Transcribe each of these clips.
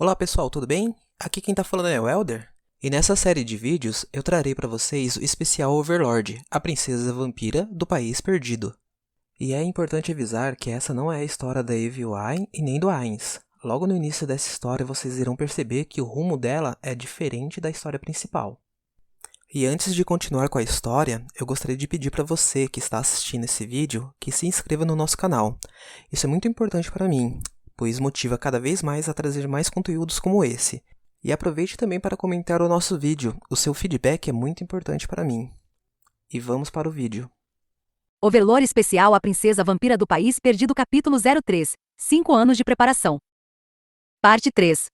Olá pessoal, tudo bem? Aqui quem tá falando é o Elder. E nessa série de vídeos eu trarei para vocês o especial Overlord, a princesa vampira do País Perdido. E é importante avisar que essa não é a história da Evelyn e nem do Ainz. Logo no início dessa história vocês irão perceber que o rumo dela é diferente da história principal. E antes de continuar com a história, eu gostaria de pedir para você que está assistindo esse vídeo que se inscreva no nosso canal. Isso é muito importante para mim, pois motiva cada vez mais a trazer mais conteúdos como esse. E aproveite também para comentar o nosso vídeo, o seu feedback é muito importante para mim. E vamos para o vídeo. Overlord especial A Princesa Vampira do País Perdido capítulo 03, 5 anos de preparação. Parte 3.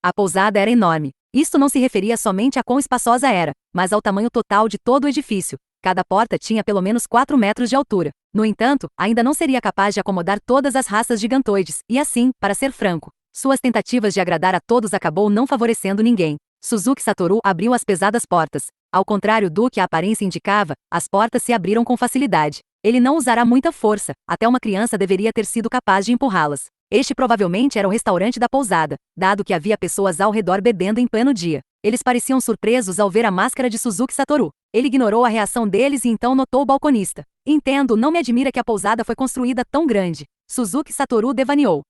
A pousada era enorme. Isto não se referia somente a quão espaçosa era, mas ao tamanho total de todo o edifício. Cada porta tinha pelo menos 4 metros de altura. No entanto, ainda não seria capaz de acomodar todas as raças gigantoides, e assim, para ser franco, suas tentativas de agradar a todos acabou não favorecendo ninguém. Suzuki Satoru abriu as pesadas portas. Ao contrário do que a aparência indicava, as portas se abriram com facilidade. Ele não usará muita força, até uma criança deveria ter sido capaz de empurrá-las. Este provavelmente era o restaurante da pousada, dado que havia pessoas ao redor bebendo em pleno dia. Eles pareciam surpresos ao ver a máscara de Suzuki Satoru. Ele ignorou a reação deles e então notou o balconista. Entendo, não me admira que a pousada foi construída tão grande. Suzuki Satoru devaneou.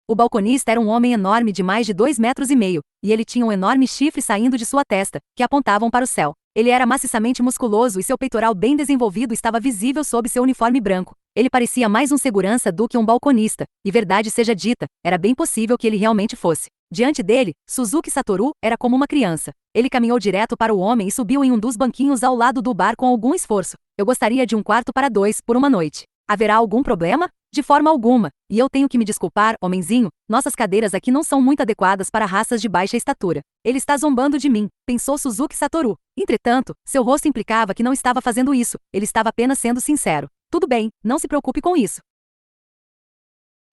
O balconista era um homem enorme de mais de 2,5 metros, e ele tinha um enorme chifre saindo de sua testa, que apontavam para o céu. Ele era maciçamente musculoso e seu peitoral bem desenvolvido estava visível sob seu uniforme branco. Ele parecia mais um segurança do que um balconista, e verdade seja dita, era bem possível que ele realmente fosse. Diante dele, Suzuki Satoru era como uma criança. Ele caminhou direto para o homem e subiu em um dos banquinhos ao lado do bar com algum esforço. Eu gostaria de um quarto para 2 por uma noite. Haverá algum problema? De forma alguma, e eu tenho que me desculpar, homenzinho, nossas cadeiras aqui não são muito adequadas para raças de baixa estatura. Ele está zombando de mim, pensou Suzuki Satoru. Entretanto, seu rosto implicava que não estava fazendo isso, ele estava apenas sendo sincero. Tudo bem, não se preocupe com isso.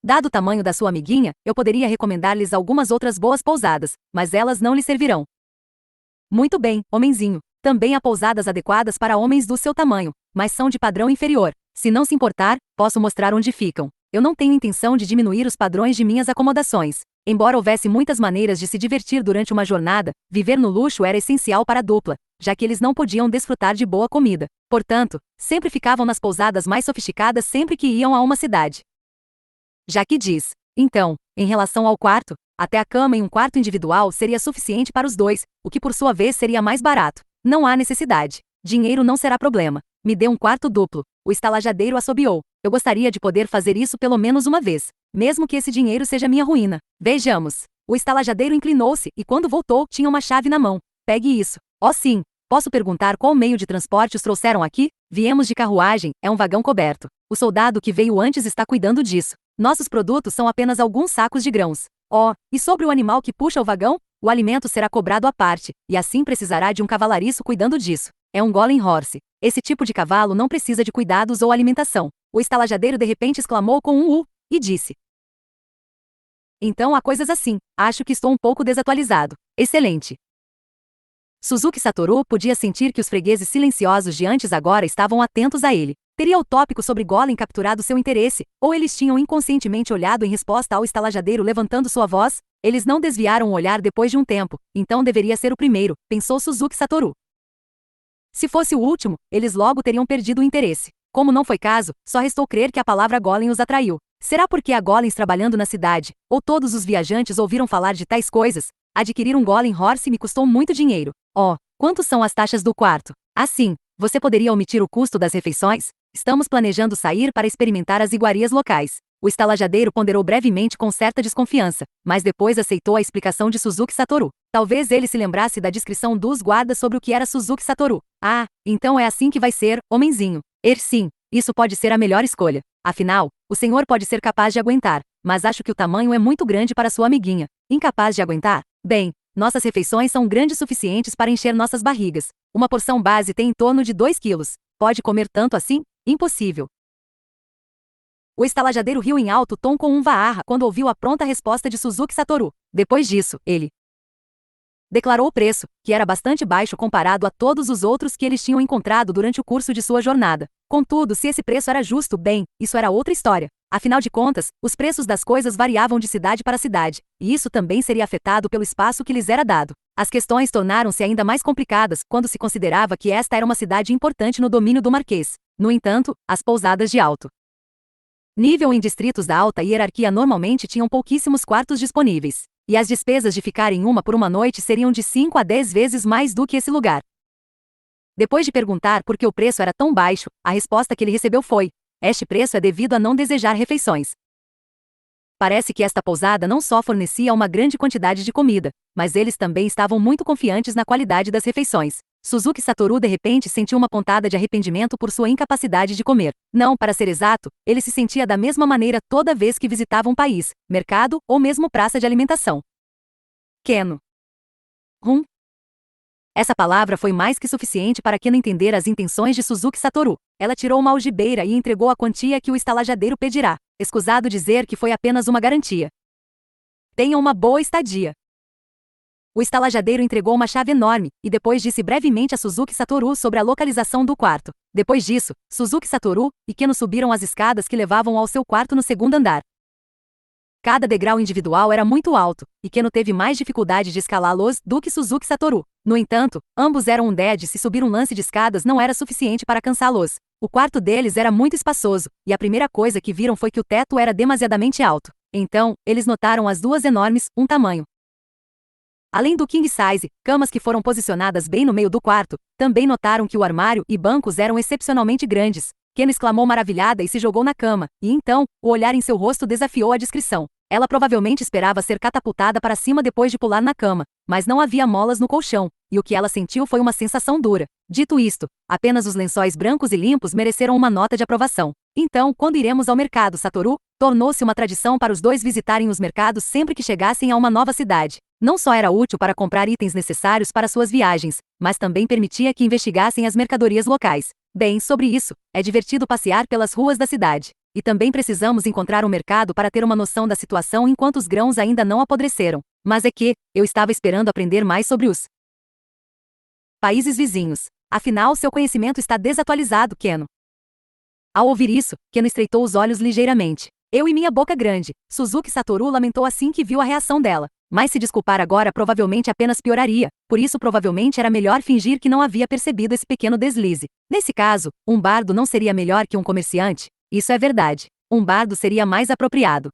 Dado o tamanho da sua amiguinha, eu poderia recomendar-lhes algumas outras boas pousadas, mas elas não lhe servirão. Muito bem, homenzinho. Também há pousadas adequadas para homens do seu tamanho, mas são de padrão inferior. Se não se importar, posso mostrar onde ficam. Eu não tenho intenção de diminuir os padrões de minhas acomodações. Embora houvesse muitas maneiras de se divertir durante uma jornada, viver no luxo era essencial para a dupla, já que eles não podiam desfrutar de boa comida. Portanto, sempre ficavam nas pousadas mais sofisticadas sempre que iam a uma cidade. Já que diz, então, em relação ao quarto, até a cama em um quarto individual seria suficiente para os dois, o que por sua vez seria mais barato. Não há necessidade. Dinheiro não será problema. Me dê um quarto duplo. O estalajadeiro assobiou. Eu gostaria de poder fazer isso pelo menos uma vez, mesmo que esse dinheiro seja minha ruína. Vejamos. O estalajadeiro inclinou-se e quando voltou tinha uma chave na mão. Pegue isso. Oh sim. Posso perguntar qual meio de transporte os trouxeram aqui? Viemos de carruagem, é um vagão coberto. O soldado que veio antes está cuidando disso. Nossos produtos são apenas alguns sacos de grãos. Oh, e sobre o animal que puxa o vagão? O alimento será cobrado à parte, e assim precisará de um cavalariço cuidando disso. É um Golem Horse. Esse tipo de cavalo não precisa de cuidados ou alimentação. O estalajadeiro de repente exclamou com um e disse. Então há coisas assim. Acho que estou um pouco desatualizado. Excelente. Suzuki Satoru podia sentir que os fregueses silenciosos de antes agora estavam atentos a ele. Teria o tópico sobre Golem capturado seu interesse, ou eles tinham inconscientemente olhado em resposta ao estalajadeiro levantando sua voz? Eles não desviaram o olhar depois de um tempo, então deveria ser o primeiro, pensou Suzuki Satoru. Se fosse o último, eles logo teriam perdido o interesse. Como não foi caso, só restou crer que a palavra Golem os atraiu. Será porque há golems trabalhando na cidade, ou todos os viajantes ouviram falar de tais coisas? Adquirir um Golem Horse me custou muito dinheiro. Oh, quanto são as taxas do quarto? Assim, você poderia omitir o custo das refeições? Estamos planejando sair para experimentar as iguarias locais. O estalajadeiro ponderou brevemente com certa desconfiança, mas depois aceitou a explicação de Suzuki Satoru. Talvez ele se lembrasse da descrição dos guardas sobre o que era Suzuki Satoru. Ah, então é assim que vai ser, homenzinho. Sim, isso pode ser a melhor escolha. Afinal, o senhor pode ser capaz de aguentar, mas acho que o tamanho é muito grande para sua amiguinha. Incapaz de aguentar? Bem, nossas refeições são grandes suficientes para encher nossas barrigas. Uma porção base tem em torno de 2 quilos. Pode comer tanto assim? Impossível. O estalajadeiro riu em alto tom com um vaaha quando ouviu a pronta resposta de Suzuki Satoru. Depois disso, ele declarou o preço, que era bastante baixo comparado a todos os outros que eles tinham encontrado durante o curso de sua jornada. Contudo, se esse preço era justo, bem, isso era outra história. Afinal de contas, os preços das coisas variavam de cidade para cidade, e isso também seria afetado pelo espaço que lhes era dado. As questões tornaram-se ainda mais complicadas quando se considerava que esta era uma cidade importante no domínio do marquês. No entanto, as pousadas de alto nível em distritos da alta hierarquia normalmente tinham pouquíssimos quartos disponíveis, e as despesas de ficar em uma por uma noite seriam de 5 a 10 vezes mais do que esse lugar. Depois de perguntar por que o preço era tão baixo, a resposta que ele recebeu foi: este preço é devido a não desejar refeições. Parece que esta pousada não só fornecia uma grande quantidade de comida, mas eles também estavam muito confiantes na qualidade das refeições. Suzuki Satoru de repente sentiu uma pontada de arrependimento por sua incapacidade de comer. Não, para ser exato, ele se sentia da mesma maneira toda vez que visitava um país, mercado ou mesmo praça de alimentação. Keno. Essa palavra foi mais que suficiente para Keno entender as intenções de Suzuki Satoru. Ela tirou uma algibeira e entregou a quantia que o estalajadeiro pedirá. Escusado dizer que foi apenas uma garantia. Tenha uma boa estadia. O estalajadeiro entregou uma chave enorme, e depois disse brevemente a Suzuki Satoru sobre a localização do quarto. Depois disso, Suzuki Satoru e Keno subiram as escadas que levavam ao seu quarto no segundo andar. Cada degrau individual era muito alto, e Keno teve mais dificuldade de escalá-los do que Suzuki Satoru. No entanto, ambos eram undeads e subir um lance de escadas não era suficiente para cansá-los. O quarto deles era muito espaçoso, e a primeira coisa que viram foi que o teto era demasiadamente alto. Então, eles notaram as duas enormes, um tamanho. Além do king size, camas que foram posicionadas bem no meio do quarto, também notaram que o armário e bancos eram excepcionalmente grandes. Keno exclamou maravilhada e se jogou na cama, e então, o olhar em seu rosto desafiou a descrição. Ela provavelmente esperava ser catapultada para cima depois de pular na cama, mas não havia molas no colchão, e o que ela sentiu foi uma sensação dura. Dito isto, apenas os lençóis brancos e limpos mereceram uma nota de aprovação. Então, quando iremos ao mercado, Satoru? Tornou-se uma tradição para os dois visitarem os mercados sempre que chegassem a uma nova cidade. Não só era útil para comprar itens necessários para suas viagens, mas também permitia que investigassem as mercadorias locais. Bem, sobre isso, é divertido passear pelas ruas da cidade. E também precisamos encontrar um mercado para ter uma noção da situação enquanto os grãos ainda não apodreceram. Mas é que, eu estava esperando aprender mais sobre os países vizinhos. Afinal, seu conhecimento está desatualizado, Keno. Ao ouvir isso, Keno estreitou os olhos ligeiramente. Eu e minha boca grande. Suzuki Satoru lamentou assim que viu a reação dela. Mas se desculpar agora provavelmente apenas pioraria, por isso provavelmente era melhor fingir que não havia percebido esse pequeno deslize. Nesse caso, um bardo não seria melhor que um comerciante? Isso é verdade. Um bardo seria mais apropriado.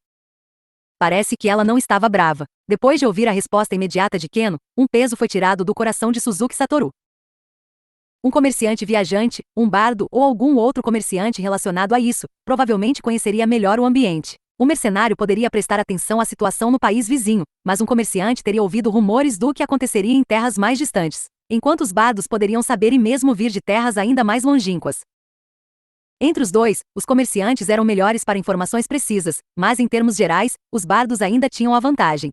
Parece que ela não estava brava. Depois de ouvir a resposta imediata de Keno, um peso foi tirado do coração de Suzuki Satoru. Um comerciante viajante, um bardo ou algum outro comerciante relacionado a isso, provavelmente conheceria melhor o ambiente. O mercenário poderia prestar atenção à situação no país vizinho, mas um comerciante teria ouvido rumores do que aconteceria em terras mais distantes, enquanto os bardos poderiam saber e mesmo vir de terras ainda mais longínquas. Entre os dois, os comerciantes eram melhores para informações precisas, mas em termos gerais, os bardos ainda tinham a vantagem.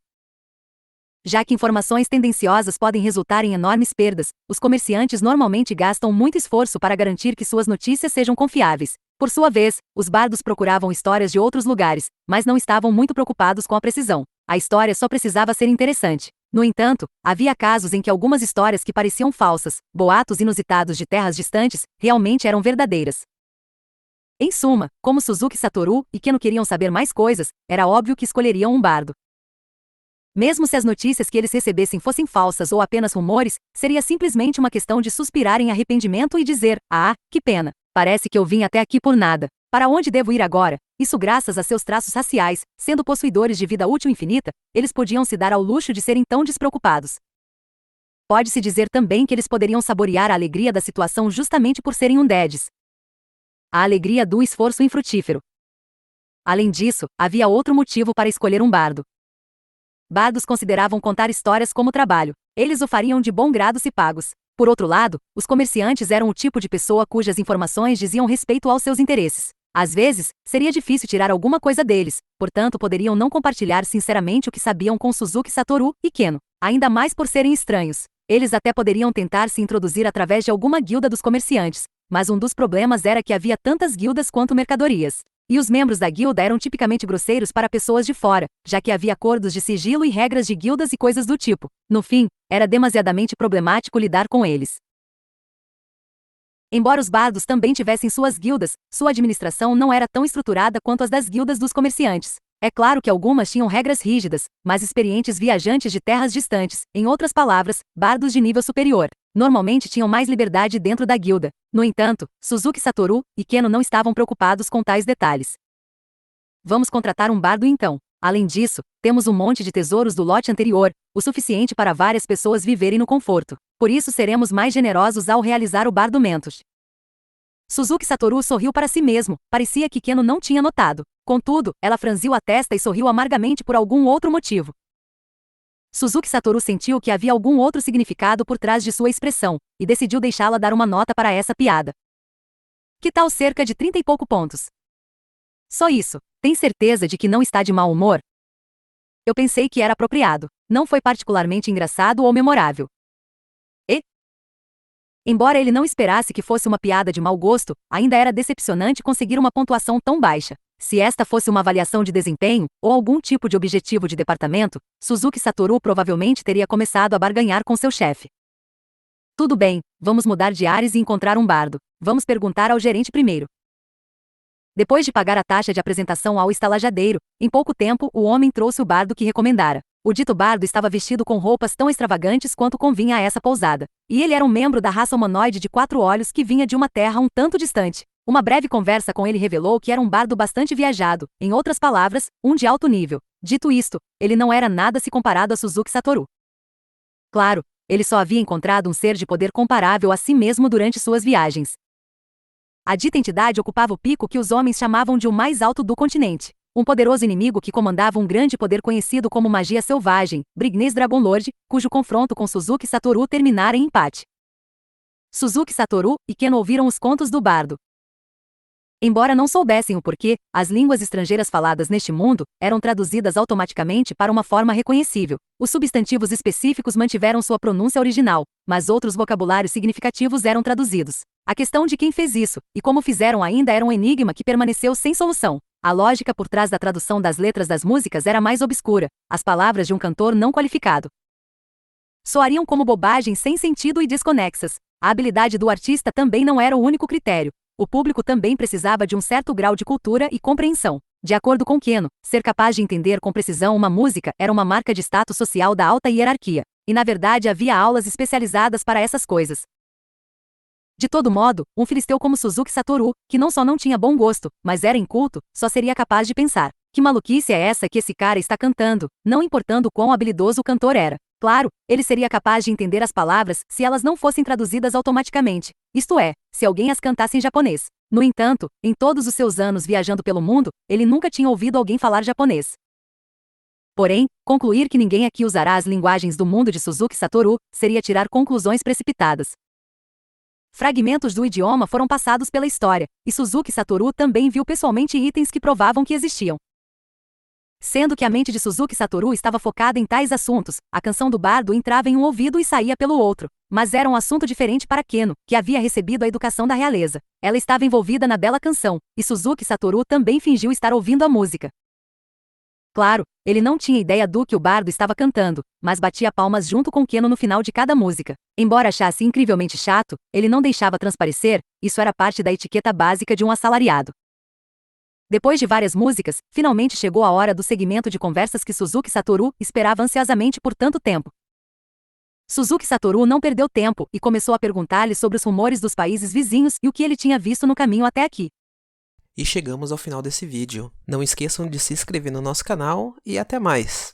Já que informações tendenciosas podem resultar em enormes perdas, os comerciantes normalmente gastam muito esforço para garantir que suas notícias sejam confiáveis. Por sua vez, os bardos procuravam histórias de outros lugares, mas não estavam muito preocupados com a precisão. A história só precisava ser interessante. No entanto, havia casos em que algumas histórias que pareciam falsas, boatos inusitados de terras distantes, realmente eram verdadeiras. Em suma, como Suzuki Satoru e Keno queriam saber mais coisas, era óbvio que escolheriam um bardo. Mesmo se as notícias que eles recebessem fossem falsas ou apenas rumores, seria simplesmente uma questão de suspirar em arrependimento e dizer: ah, que pena, parece que eu vim até aqui por nada. Para onde devo ir agora? Isso graças a seus traços raciais, sendo possuidores de vida útil infinita, eles podiam se dar ao luxo de serem tão despreocupados. Pode-se dizer também que eles poderiam saborear a alegria da situação justamente por serem undeads. A alegria do esforço infrutífero. Além disso, havia outro motivo para escolher um bardo. Bardos consideravam contar histórias como trabalho. Eles o fariam de bom grado se pagos. Por outro lado, os comerciantes eram o tipo de pessoa cujas informações diziam respeito aos seus interesses. Às vezes, seria difícil tirar alguma coisa deles, portanto poderiam não compartilhar sinceramente o que sabiam com Suzuki Satoru e Keno, ainda mais por serem estranhos. Eles até poderiam tentar se introduzir através de alguma guilda dos comerciantes, mas um dos problemas era que havia tantas guildas quanto mercadorias. E os membros da guilda eram tipicamente grosseiros para pessoas de fora, já que havia acordos de sigilo e regras de guildas e coisas do tipo. No fim, era demasiadamente problemático lidar com eles. Embora os bardos também tivessem suas guildas, sua administração não era tão estruturada quanto as das guildas dos comerciantes. É claro que algumas tinham regras rígidas, mas experientes viajantes de terras distantes, em outras palavras, bardos de nível superior, normalmente tinham mais liberdade dentro da guilda. No entanto, Suzuki Satoru e Keno não estavam preocupados com tais detalhes. Vamos contratar um bardo então. Além disso, temos um monte de tesouros do lote anterior, o suficiente para várias pessoas viverem no conforto. Por isso seremos mais generosos ao realizar o bardomento. Suzuki Satoru sorriu para si mesmo, parecia que Keno não tinha notado. Contudo, ela franziu a testa e sorriu amargamente por algum outro motivo. Suzuki Satoru sentiu que havia algum outro significado por trás de sua expressão, e decidiu deixá-la dar uma nota para essa piada. Que tal cerca de 30 e pouco pontos? Só isso. Tem certeza de que não está de mau humor? Eu pensei que era apropriado. Não foi particularmente engraçado ou memorável. Embora ele não esperasse que fosse uma piada de mau gosto, ainda era decepcionante conseguir uma pontuação tão baixa. Se esta fosse uma avaliação de desempenho, ou algum tipo de objetivo de departamento, Suzuki Satoru provavelmente teria começado a barganhar com seu chefe. Tudo bem, vamos mudar de ares e encontrar um bardo. Vamos perguntar ao gerente primeiro. Depois de pagar a taxa de apresentação ao estalajadeiro, em pouco tempo o homem trouxe o bardo que recomendara. O dito bardo estava vestido com roupas tão extravagantes quanto convinha a essa pousada. E ele era um membro da raça humanoide de 4 olhos que vinha de uma terra um tanto distante. Uma breve conversa com ele revelou que era um bardo bastante viajado, em outras palavras, um de alto nível. Dito isto, ele não era nada se comparado a Suzuki Satoru. Claro, ele só havia encontrado um ser de poder comparável a si mesmo durante suas viagens. A dita entidade ocupava o pico que os homens chamavam de o mais alto do continente. Um poderoso inimigo que comandava um grande poder conhecido como magia selvagem, Brignes Dragon Lord, cujo confronto com Suzuki Satoru terminara em empate. Suzuki Satoru e Keno ouviram os contos do bardo. Embora não soubessem o porquê, as línguas estrangeiras faladas neste mundo eram traduzidas automaticamente para uma forma reconhecível. Os substantivos específicos mantiveram sua pronúncia original, mas outros vocabulários significativos eram traduzidos. A questão de quem fez isso, e como fizeram ainda era um enigma que permaneceu sem solução. A lógica por trás da tradução das letras das músicas era mais obscura, as palavras de um cantor não qualificado soariam como bobagens sem sentido e desconexas. A habilidade do artista também não era o único critério. O público também precisava de um certo grau de cultura e compreensão. De acordo com Keno, ser capaz de entender com precisão uma música era uma marca de status social da alta hierarquia. E na verdade havia aulas especializadas para essas coisas. De todo modo, um filisteu como Suzuki Satoru, que não só não tinha bom gosto, mas era inculto, só seria capaz de pensar: que maluquice é essa que esse cara está cantando, não importando quão habilidoso o cantor era. Claro, ele seria capaz de entender as palavras se elas não fossem traduzidas automaticamente, isto é, se alguém as cantasse em japonês. No entanto, em todos os seus anos viajando pelo mundo, ele nunca tinha ouvido alguém falar japonês. Porém, concluir que ninguém aqui usará as linguagens do mundo de Suzuki Satoru seria tirar conclusões precipitadas. Fragmentos do idioma foram passados pela história, e Suzuki Satoru também viu pessoalmente itens que provavam que existiam. Sendo que a mente de Suzuki Satoru estava focada em tais assuntos, a canção do bardo entrava em um ouvido e saía pelo outro. Mas era um assunto diferente para Keno, que havia recebido a educação da realeza. Ela estava envolvida na bela canção, e Suzuki Satoru também fingiu estar ouvindo a música. Claro, ele não tinha ideia do que o bardo estava cantando, mas batia palmas junto com Keno no final de cada música. Embora achasse incrivelmente chato, ele não deixava transparecer, isso era parte da etiqueta básica de um assalariado. Depois de várias músicas, finalmente chegou a hora do segmento de conversas que Suzuki Satoru esperava ansiosamente por tanto tempo. Suzuki Satoru não perdeu tempo e começou a perguntar-lhe sobre os rumores dos países vizinhos e o que ele tinha visto no caminho até aqui. E chegamos ao final desse vídeo. Não esqueçam de se inscrever no nosso canal e até mais!